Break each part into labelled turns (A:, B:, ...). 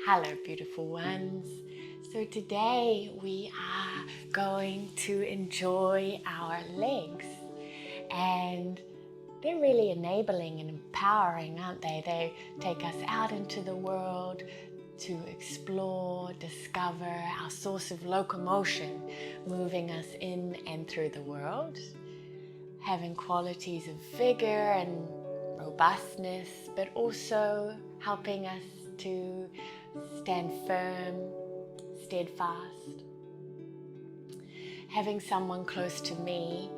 A: Hello, beautiful ones. So today we are going to enjoy our legs, and they're really enabling and empowering, aren't they? They take us out into the world to explore, discover our source of locomotion, moving us in and through the world, having qualities of vigor and robustness, but also helping us to stand firm, steadfast. Having someone close to me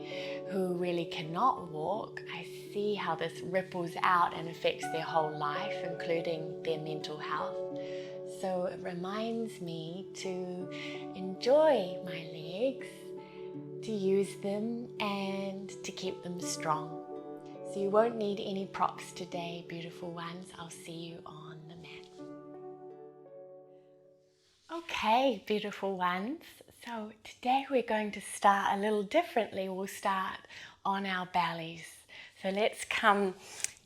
A: who really cannot walk, I see how this ripples out and affects their whole life, including their mental health. So it reminds me to enjoy my legs, to use them, and to keep them strong. So you won't need any props today, beautiful ones. I'll see you on the mat. Okay, beautiful ones. So today we're going to start a little differently. We'll start on our bellies. So let's come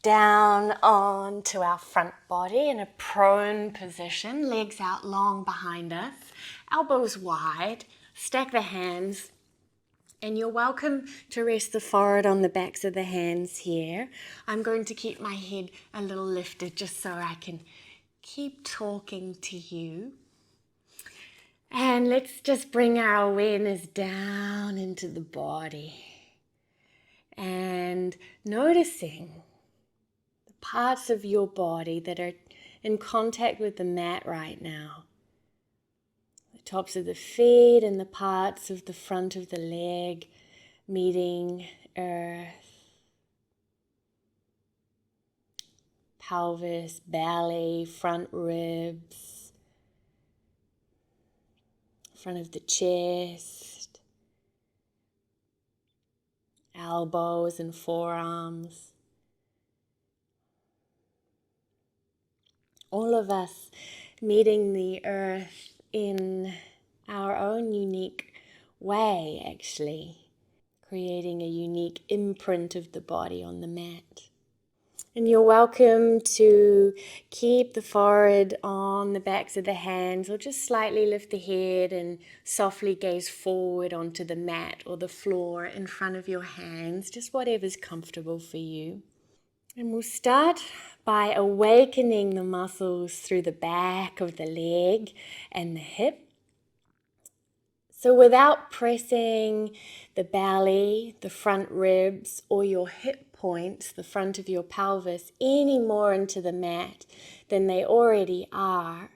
A: down onto our front body in a prone position, legs out long behind us, elbows wide, stack the hands. And you're welcome to rest the forehead on the backs of the hands here. I'm going to keep my head a little lifted just so I can keep talking to you. And let's just bring our awareness down into the body and noticing the parts of your body that are in contact with the mat right now. The tops of the feet and the parts of the front of the leg meeting earth. Pelvis, belly, front ribs, front of the chest, elbows and forearms. All of us meeting the earth in our own unique way, actually, creating a unique imprint of the body on the mat. And you're welcome to keep the forehead on the backs of the hands, or just slightly lift the head and softly gaze forward onto the mat or the floor in front of your hands, just whatever's comfortable for you. And we'll start by awakening the muscles through the back of the leg and the hip. So without pressing the belly, the front ribs, or your hip points, the front of your pelvis, any more into the mat than they already are,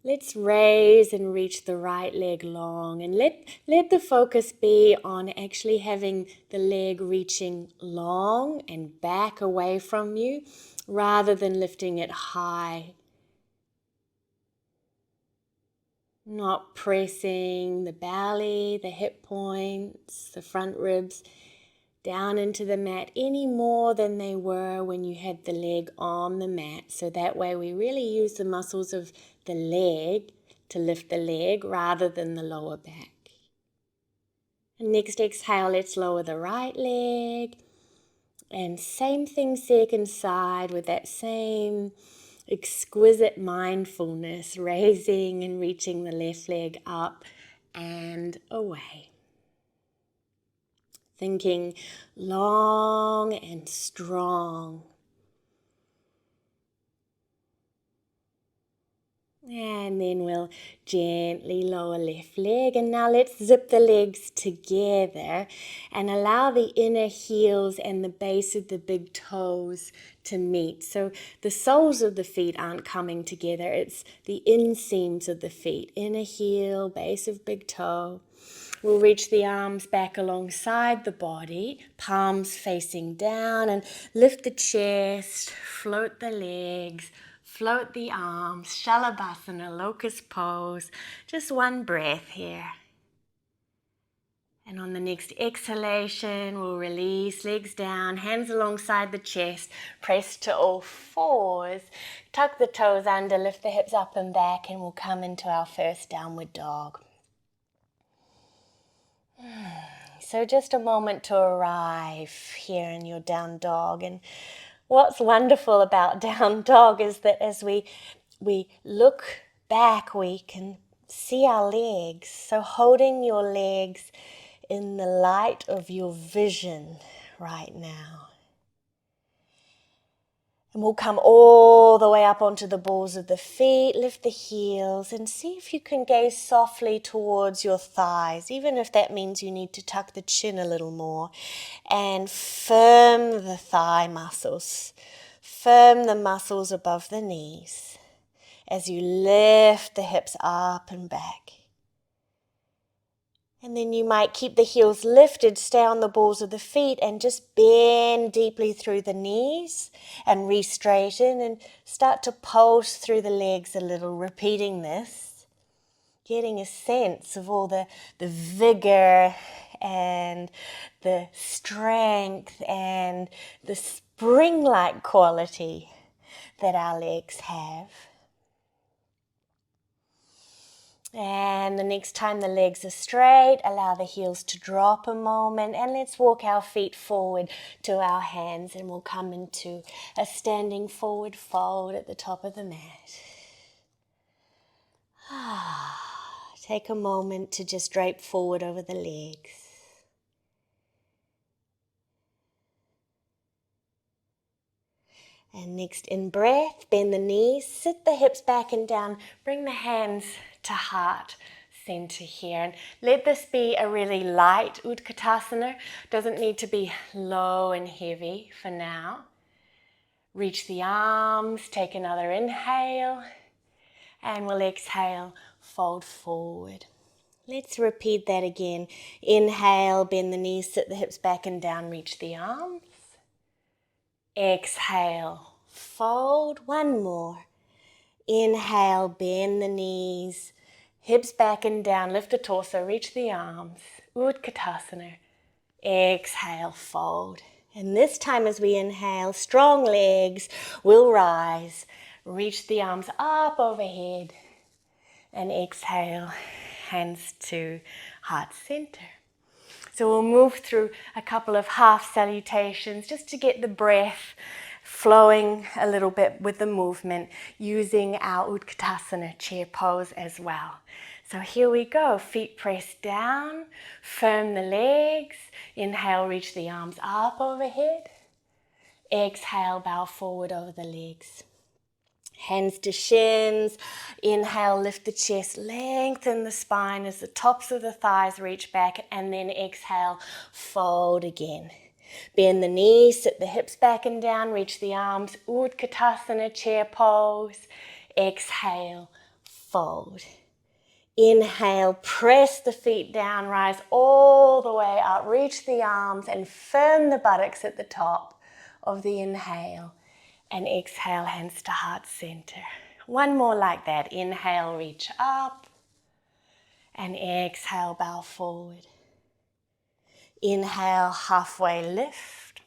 A: let's raise and reach the right leg long, and let the focus be on actually having the leg reaching long and back away from you rather than lifting it high. Not pressing the belly, the hip points, the front ribs down into the mat any more than they were when you had the leg on the mat. So that way we really use the muscles of the leg to lift the leg rather than the lower back. And next exhale, let's lower the right leg. And same thing second side with that same exquisite mindfulness, raising and reaching the left leg up and away. Thinking long and strong. And then we'll gently lower left leg. And now let's zip the legs together and allow the inner heels and the base of the big toes to meet. So the soles of the feet aren't coming together. It's the inseams of the feet. Inner heel, base of big toe. We'll reach the arms back alongside the body, palms facing down, and lift the chest, float the legs, float the arms, Shalabhasana, locust pose. Just one breath here. And on the next exhalation, we'll release legs down, hands alongside the chest, press to all fours, tuck the toes under, lift the hips up and back, and we'll come into our first downward dog. So just a moment to arrive here in your down dog. And what's wonderful about down dog is that as we we look back, we can see our legs. So holding your legs in the light of your vision right now. And we'll come all the way up onto the balls of the feet, lift the heels, and see if you can gaze softly towards your thighs, even if that means you need to tuck the chin a little more, and firm the thigh muscles. Firm the muscles above the knees as you lift the hips up and back. And then you might keep the heels lifted, stay on the balls of the feet, and just bend deeply through the knees and re-straighten and start to pulse through the legs a little, repeating this, getting a sense of all the vigor and the strength and the spring-like quality that our legs have. And the next time the legs are straight, allow the heels to drop a moment, and let's walk our feet forward to our hands, and we'll come into a standing forward fold at the top of the mat. Take a moment to just drape forward over the legs. And next, in breath, bend the knees, sit the hips back and down, bring the hands to heart center here. And let this be a really light Utkatasana. Doesn't need to be low and heavy for now. Reach the arms, take another inhale, and we'll exhale, fold forward. Let's repeat that again. Inhale, bend the knees, sit the hips back and down, reach the arms. Exhale, fold. One more. Inhale, bend the knees, hips back and down, lift the torso, reach the arms. Utkatasana. Exhale, fold. And this time as we inhale, strong legs will rise. Reach the arms up overhead. And exhale, hands to heart center. So we'll move through a couple of half salutations just to get the breath flowing a little bit with the movement, using our Utkatasana chair pose as well. So here we go, feet pressed down, firm the legs, inhale, reach the arms up overhead, exhale, bow forward over the legs. Hands to shins, inhale, lift the chest, lengthen the spine as the tops of the thighs reach back, and then exhale, fold again. Bend the knees, sit the hips back and down, reach the arms, Utkatasana chair pose. Exhale, fold. Inhale, press the feet down, rise all the way up, reach the arms and firm the buttocks at the top of the inhale. And exhale, hands to heart center. One more like that. Inhale, reach up. And exhale, bow forward. Inhale, halfway lift.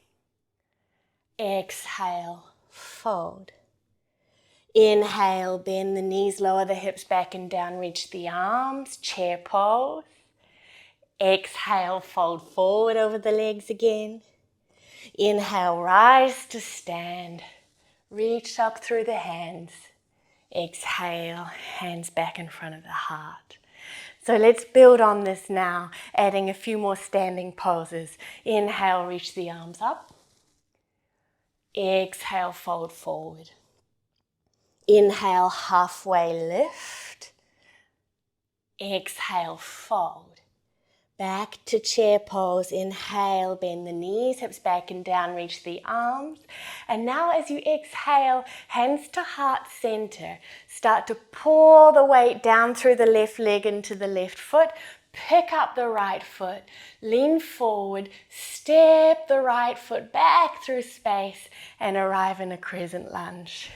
A: Exhale, fold. Inhale, bend the knees, lower the hips back and down, reach the arms, chair pose. Exhale, fold forward over the legs again. Inhale, rise to stand. Reach up through the hands. Exhale, hands back in front of the heart. So let's build on this now, adding a few more standing poses. Inhale, reach the arms up. Exhale, fold forward. Inhale, halfway lift. Exhale, fold. Back to chair pose. Inhale, bend the knees, hips back and down, reach the arms. And now as you exhale, hands to heart center. Start to pour the weight down through the left leg into the left foot. Pick up the right foot, lean forward, step the right foot back through space and arrive in a crescent lunge.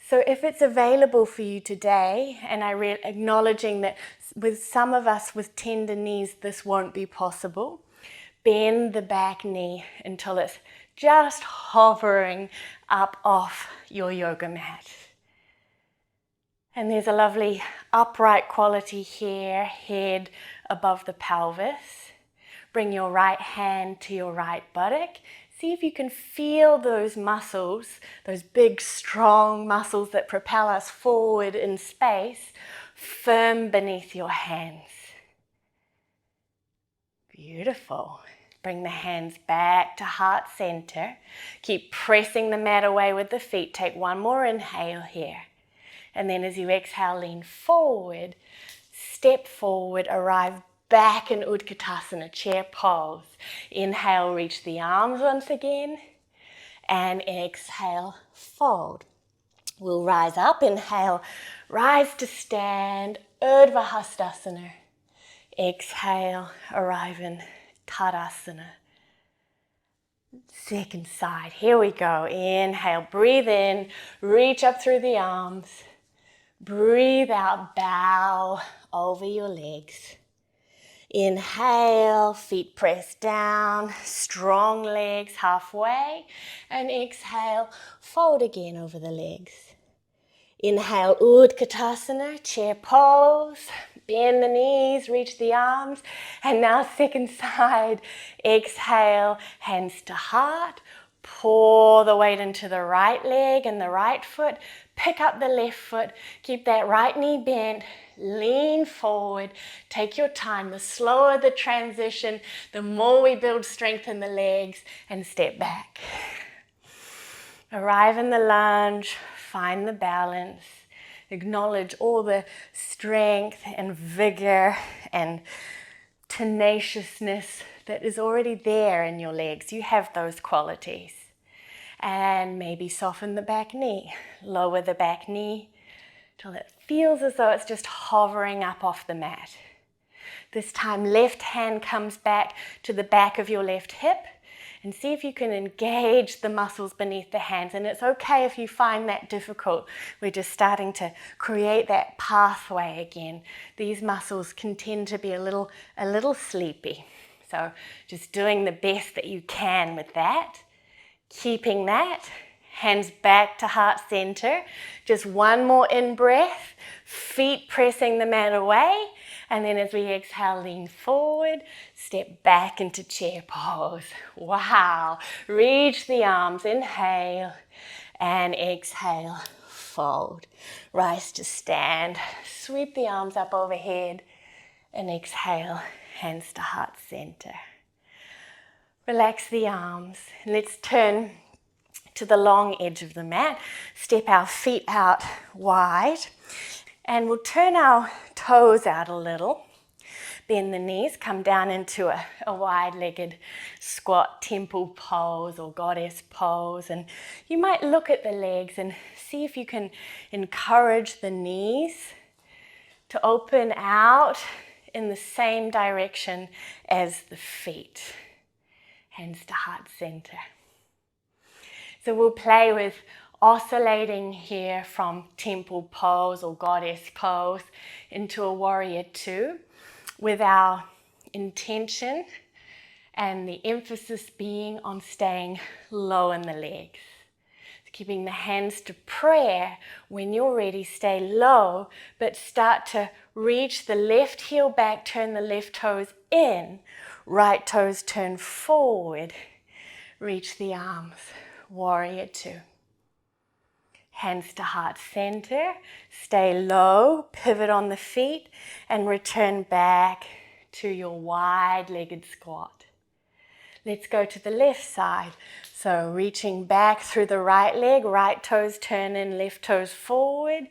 A: So if it's available for you today, and acknowledging that with some of us with tender knees, this won't be possible, bend the back knee until it's just hovering up off your yoga mat. And there's a lovely upright quality here, head above the pelvis. Bring your right hand to your right buttock. See if you can feel those muscles, those big, strong muscles that propel us forward in space, firm beneath your hands. Beautiful. Bring the hands back to heart center. Keep pressing the mat away with the feet. Take one more inhale here. And then as you exhale, lean forward, step forward, arrive back in Utkatasana, chair pose. Inhale, reach the arms once again. And exhale, fold. We'll rise up, inhale, rise to stand, Urdhva Hastasana. Exhale, arrive in Tadasana. Second side, here we go. Inhale, breathe in, reach up through the arms. Breathe out, bow over your legs. Inhale, feet press down, strong legs halfway. And exhale, fold again over the legs. Inhale, Utkatasana, chair pose. Bend the knees, reach the arms. And now second side. Exhale, hands to heart. Pour the weight into the right leg and the right foot. Pick up the left foot. Keep that right knee bent. Lean forward. Take your time. The slower the transition, the more we build strength in the legs. And step back. Arrive in the lunge. Find the balance. Acknowledge all the strength and vigor and tenaciousness that is already there in your legs. You have those qualities. And maybe soften the back knee. Lower the back knee till it feels as though it's just hovering up off the mat. This time, left hand comes back to the back of your left hip. And see if you can engage the muscles beneath the hands. And it's okay if you find that difficult. We're just starting to create that pathway again. These muscles can tend to be a little sleepy. So just doing the best that you can with that. Keeping that. Hands back to heart center. Just one more in-breath. Feet pressing the mat away. And then as we exhale, lean forward, step back into chair pose. Wow. Reach the arms, inhale, and exhale, fold. Rise to stand, sweep the arms up overhead, and exhale, hands to heart center. Relax the arms. Let's turn to the long edge of the mat. Step our feet out wide. And we'll turn our toes out a little. Bend the knees, come down into a wide-legged squat temple pose or goddess pose. And you might look at the legs and see if you can encourage the knees to open out in the same direction as the feet. Hands to heart center. So we'll play with oscillating here from temple pose or goddess pose into a warrior two with our intention and the emphasis being on staying low in the legs. Keeping the hands to prayer. When you're ready, stay low, but start to reach the left heel back, turn the left toes in, right toes turn forward, reach the arms, warrior two. Hands to heart center, stay low, pivot on the feet, and return back to your wide-legged squat. Let's go to the left side. So reaching back through the right leg, right toes turn in, left toes forward,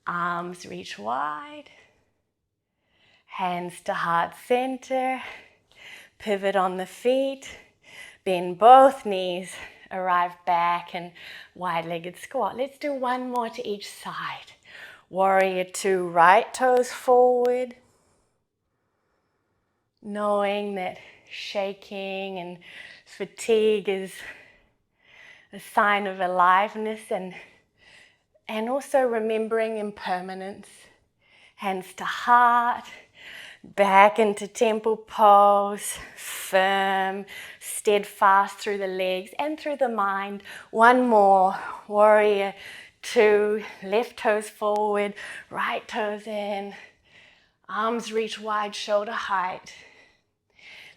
A: arms reach wide. Hands to heart center, pivot on the feet, bend both knees, arrive back and wide-legged squat. Let's do one more to each side. Warrior two, right toes forward. Knowing that shaking and fatigue is a sign of aliveness and also remembering impermanence. Hands to heart. Back into temple pose, firm, steadfast through the legs and through the mind. One more, warrior two, left toes forward, right toes in, arms reach wide, shoulder height.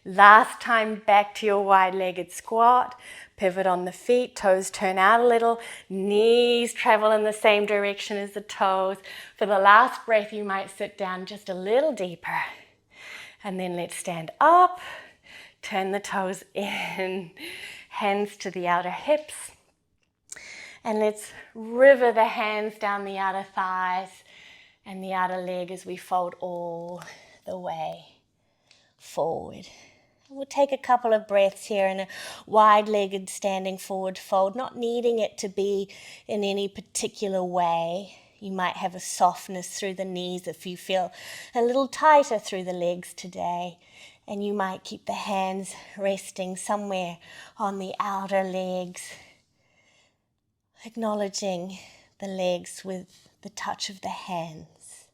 A: Last time, back to your wide-legged squat. Pivot on the feet, toes turn out a little, knees travel in the same direction as the toes. For the last breath, you might sit down just a little deeper. And then let's stand up, turn the toes in, hands to the outer hips. And let's river the hands down the outer thighs and the outer leg as we fold all the way forward. We'll take a couple of breaths here in a wide-legged standing forward fold, not needing it to be in any particular way. You might have a softness through the knees if you feel a little tighter through the legs today. And you might keep the hands resting somewhere on the outer legs, acknowledging the legs with the touch of the hands.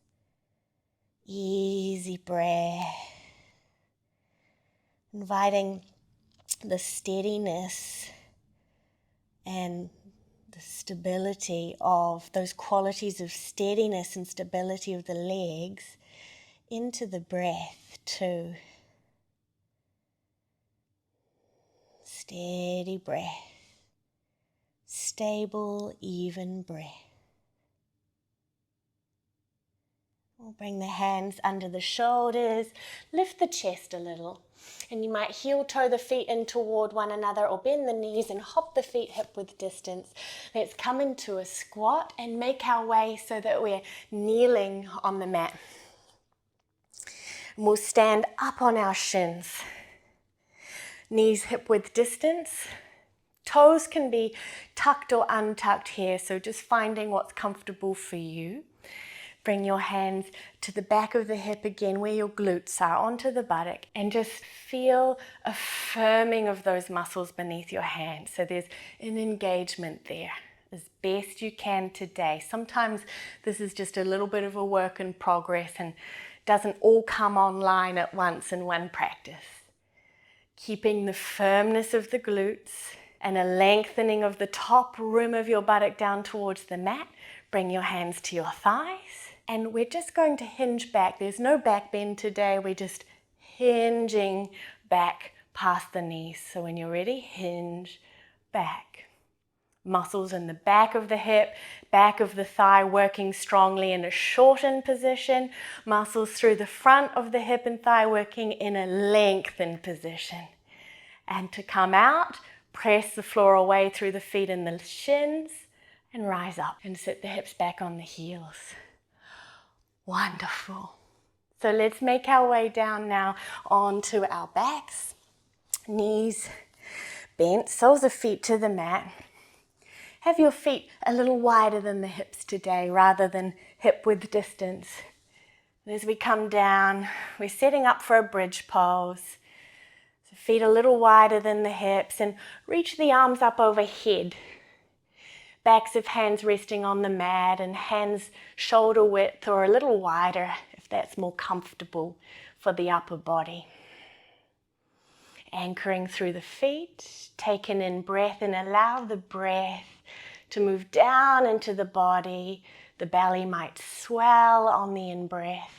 A: Easy breath. Inviting the steadiness and the stability of those qualities of steadiness and stability of the legs into the breath too. Steady breath. Stable, even breath. We'll bring the hands under the shoulders, lift the chest a little. And you might heel toe the feet in toward one another or bend the knees and hop the feet hip width distance. Let's come into a squat and make our way so that we're kneeling on the mat. And we'll stand up on our shins. Knees hip width distance. Toes can be tucked or untucked here, so just finding what's comfortable for you. Bring your hands to the back of the hip again where your glutes are, onto the buttock, and just feel a firming of those muscles beneath your hands. So there's an engagement there as best you can today. Sometimes this is just a little bit of a work in progress and doesn't all come online at once in one practice. Keeping the firmness of the glutes and a lengthening of the top rim of your buttock down towards the mat. Bring your hands to your thighs. And we're just going to hinge back. There's no back bend today. We're just hinging back past the knees. So when you're ready, hinge back. Muscles in the back of the hip, back of the thigh working strongly in a shortened position. Muscles through the front of the hip and thigh working in a lengthened position. And to come out, press the floor away through the feet and the shins and rise up and sit the hips back on the heels. Wonderful. So let's make our way down now onto our backs. Knees bent, soles of feet to the mat. Have your feet a little wider than the hips today rather than hip width distance. And as we come down, we're setting up for a bridge pose. So feet a little wider than the hips and reach the arms up overhead. Backs of hands resting on the mat and hands shoulder width or a little wider if that's more comfortable for the upper body. Anchoring through the feet, taking in breath and allow the breath to move down into the body. The belly might swell on the in-breath.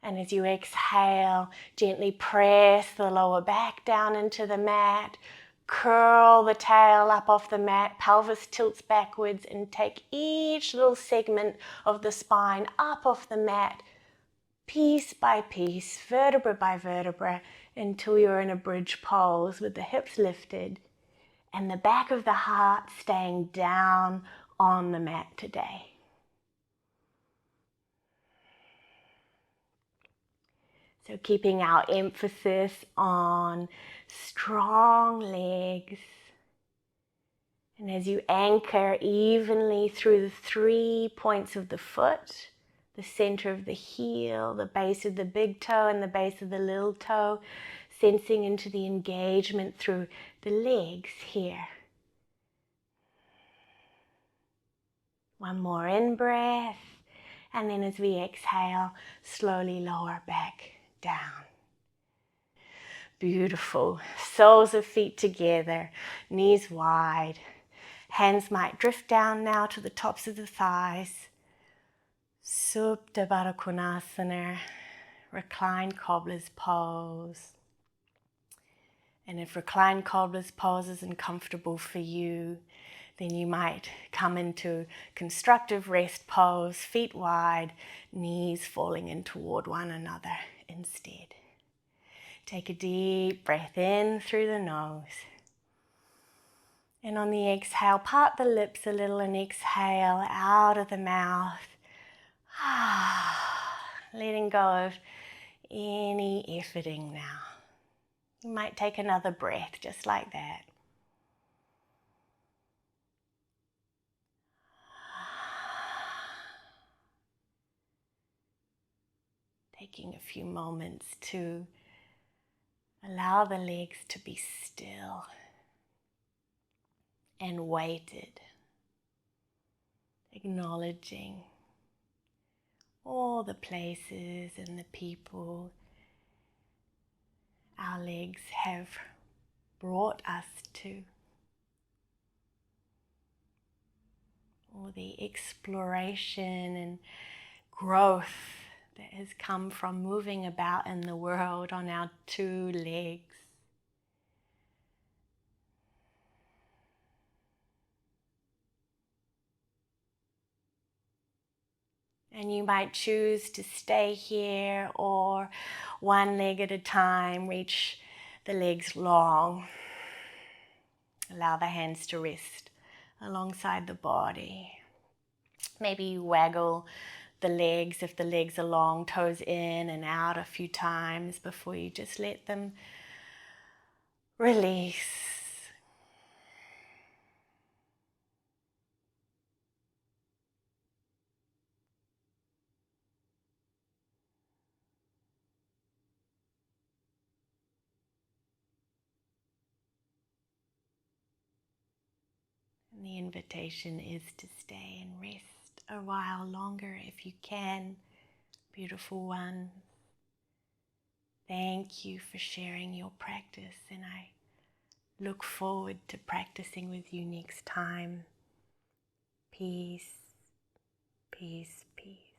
A: And as you exhale, gently press the lower back down into the mat. Curl the tail up off the mat, pelvis tilts backwards, and take each little segment of the spine up off the mat, piece by piece, vertebra by vertebra, until you're in a bridge pose with the hips lifted and the back of the heart staying down on the mat today. So keeping our emphasis on strong legs. And as you anchor evenly through the 3 points of the foot, the center of the heel, the base of the big toe and the base of the little toe, sensing into the engagement through the legs here. One more in-breath. And then as we exhale, slowly lower back down. Beautiful. Soles of feet together, knees wide. Hands might drift down now to the tops of the thighs. Supta Baddha Konasana, reclined cobbler's pose. And if reclined cobblers pose isn't comfortable for you, then you might come into constructive rest pose, feet wide, knees falling in toward one another instead. Take a deep breath in through the nose. And on the exhale, part the lips a little and exhale out of the mouth. Letting go of any efforting now. You might take another breath just like that. Taking a few moments to allow the legs to be still and weighted, acknowledging all the places and the people our legs have brought us to, all the exploration and growth that has come from moving about in the world on our two legs. And you might choose to stay here or one leg at a time, reach the legs long. Allow the hands to rest alongside the body. Maybe you waggle the legs if the legs are long, toes in and out a few times before you just let them release. And the invitation is to stay and rest a while longer if you can, beautiful one. Thank you for sharing your practice, and I look forward to practicing with you next time. Peace, peace, peace.